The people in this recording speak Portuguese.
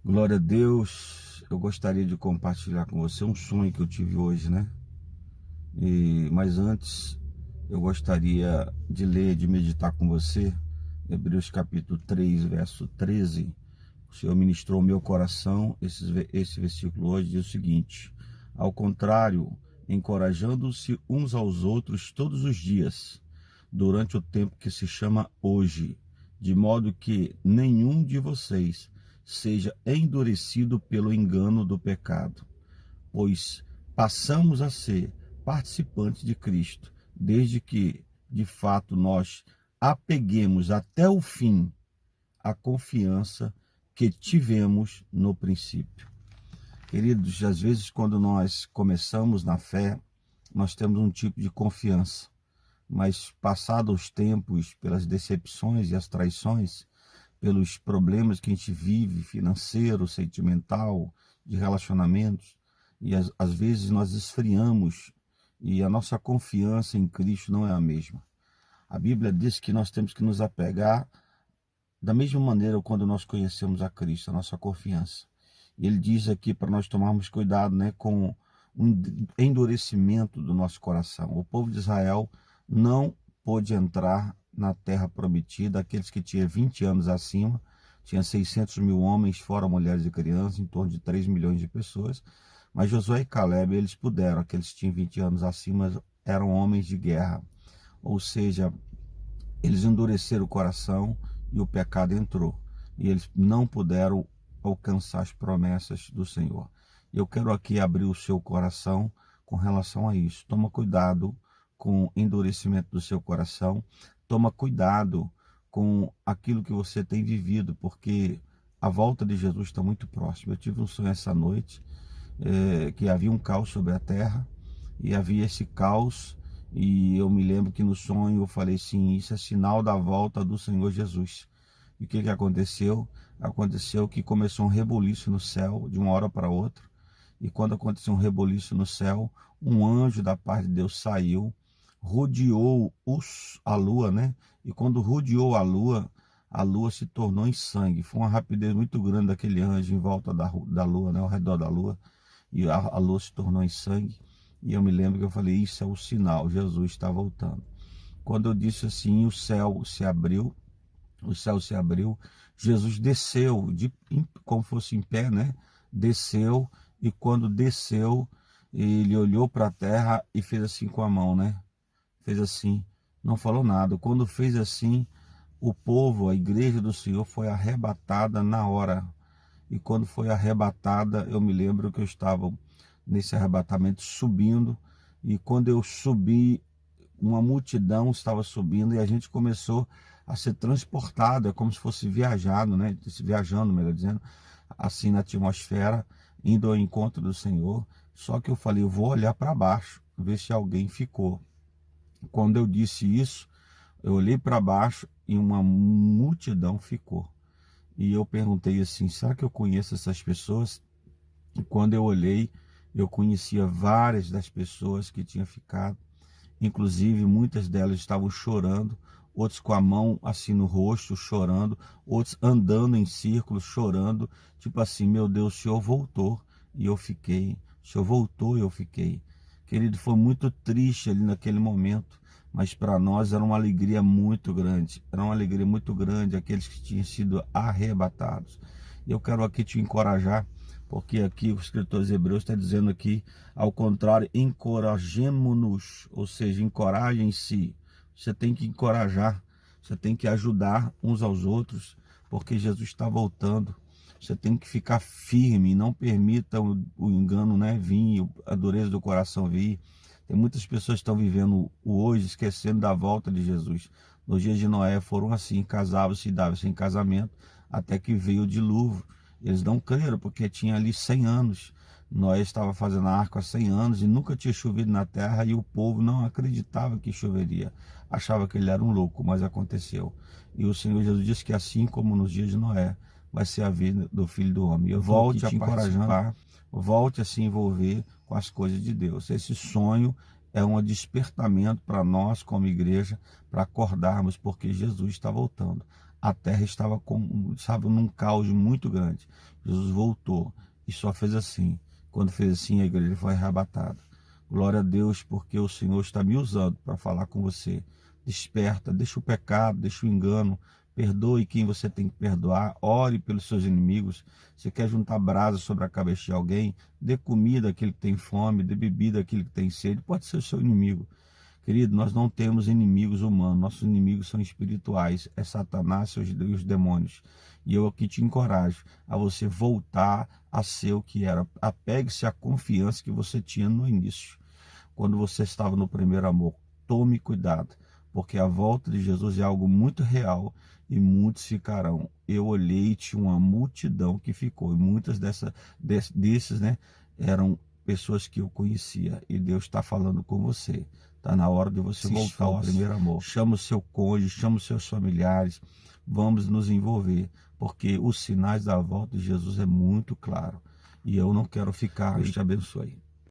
Glória a Deus. Eu gostaria de compartilhar com você um sonho que eu tive hoje, né? Mas antes, eu gostaria de ler, de meditar com você, Hebreus capítulo 3, verso 13. O Senhor ministrou ao meu coração esse versículo hoje, diz o seguinte: ao contrário, encorajando-se uns aos outros todos os dias, durante o tempo que se chama hoje, de modo que nenhum de vocês seja endurecido pelo engano do pecado, pois passamos a ser participantes de Cristo, desde que, de fato, nós apeguemos até o fim a confiança que tivemos no princípio. Queridos, às vezes quando nós começamos na fé, nós temos um tipo de confiança, mas passados os tempos, pelas decepções e as traições, pelos problemas que a gente vive, financeiro, sentimental, de relacionamentos, e às vezes nós esfriamos e a nossa confiança em Cristo não é a mesma. A Bíblia diz que nós temos que nos apegar da mesma maneira quando nós conhecemos a Cristo, a nossa confiança. E ele diz aqui para nós tomarmos cuidado, né, com o endurecimento do nosso coração. O povo de Israel não pôde entrar na terra prometida, aqueles que tinham 20 anos acima, tinha 600 mil homens, fora mulheres e crianças, em torno de 3 milhões de pessoas, mas Josué e Caleb, eles puderam, aqueles que tinham 20 anos acima, eram homens de guerra, ou seja, eles endureceram o coração e o pecado entrou, e eles não puderam alcançar as promessas do Senhor. Eu quero aqui abrir o seu coração com relação a isso. Toma cuidado com o endurecimento do seu coração, toma cuidado com aquilo que você tem vivido, porque a volta de Jesus está muito próxima. Eu tive um sonho essa noite, que havia um caos sobre a terra, e havia esse caos, e eu me lembro que no sonho eu falei sim, isso é sinal da volta do Senhor Jesus. E o que aconteceu? Aconteceu que começou um rebuliço no céu, de uma hora para outra, e quando aconteceu um rebuliço no céu, um anjo da parte de Deus saiu, rodeou a lua, né? E quando rodeou a lua se tornou em sangue. Foi uma rapidez muito grande daquele anjo em volta da lua, né? Ao redor da lua, e a lua se tornou em sangue. E eu me lembro que eu falei, isso é o sinal, Jesus está voltando. Quando eu disse assim, o céu se abriu, Jesus desceu, como fosse em pé, né? Desceu, e quando desceu, ele olhou para a terra e fez assim com a mão, né? Fez assim, não falou nada. Quando fez assim, o povo, a igreja do Senhor foi arrebatada na hora. E quando foi arrebatada, eu me lembro que eu estava nesse arrebatamento subindo, e quando eu subi, uma multidão estava subindo e a gente começou a ser transportado, é como se fosse viajado, né? Viajando, melhor dizendo, assim na atmosfera, indo ao encontro do Senhor. Só que eu falei, eu vou olhar para baixo, ver se alguém ficou. Quando eu disse isso, eu olhei para baixo e uma multidão ficou. E eu perguntei assim, será que eu conheço essas pessoas? E quando eu olhei, eu conhecia várias das pessoas que tinham ficado. Inclusive, muitas delas estavam chorando, outros com a mão assim no rosto, chorando, outros andando em círculos, chorando, tipo assim, meu Deus, o Senhor voltou e eu fiquei. O Senhor voltou e eu fiquei. Querido, foi muito triste ali naquele momento, mas para nós era uma alegria muito grande. Era uma alegria muito grande aqueles que tinham sido arrebatados. E eu quero aqui te encorajar, porque aqui o escritor aos Hebreus está dizendo aqui, ao contrário, encorajemo-nos, ou seja, encorajem-se. Você tem que encorajar, você tem que ajudar uns aos outros, porque Jesus está voltando. Você tem que ficar firme, não permita o engano, né, vir, a dureza do coração vir. Tem muitas pessoas que estão vivendo o hoje, esquecendo da volta de Jesus. Nos dias de Noé foram assim, casavam-se e davam-se em casamento, até que veio o dilúvio. Eles não creram, porque tinha ali 100 anos. Noé estava fazendo a arca há 100 anos e nunca tinha chovido na terra, e o povo não acreditava que choveria. Achava que ele era um louco, mas aconteceu. E o Senhor Jesus disse que assim como nos dias de Noé, vai ser a vida do Filho do Homem. Eu volte a participar, volte a se envolver com as coisas de Deus. Esse sonho é um despertamento para nós como igreja, para acordarmos, porque Jesus está voltando. a terra estava sabe, num caos muito grande. Jesus voltou e só fez assim. Quando fez assim, a igreja foi arrebatada. Glória a Deus, porque o Senhor está me usando para falar com você. Desperta, deixa o pecado, deixa o engano, perdoe quem você tem que perdoar, ore pelos seus inimigos. Você quer juntar brasa sobre a cabeça de alguém? Dê comida àquele que tem fome, dê bebida àquele que tem sede, pode ser o seu inimigo. Querido, nós não temos inimigos humanos, nossos inimigos são espirituais, é Satanás e os demônios. E eu aqui te encorajo a você voltar a ser o que era. Apegue-se à confiança que você tinha no início, quando você estava no primeiro amor. Tome cuidado, porque a volta de Jesus é algo muito real e muitos ficarão. Eu olhei e tinha uma multidão que ficou, e muitas desses, né, eram pessoas que eu conhecia, e Deus está falando com você. Está na hora de você voltar ao primeiro amor. Chama o seu cônjuge, chama os seus familiares, vamos nos envolver, porque os sinais da volta de Jesus é muito claro, e eu não quero ficar. Deus te abençoe.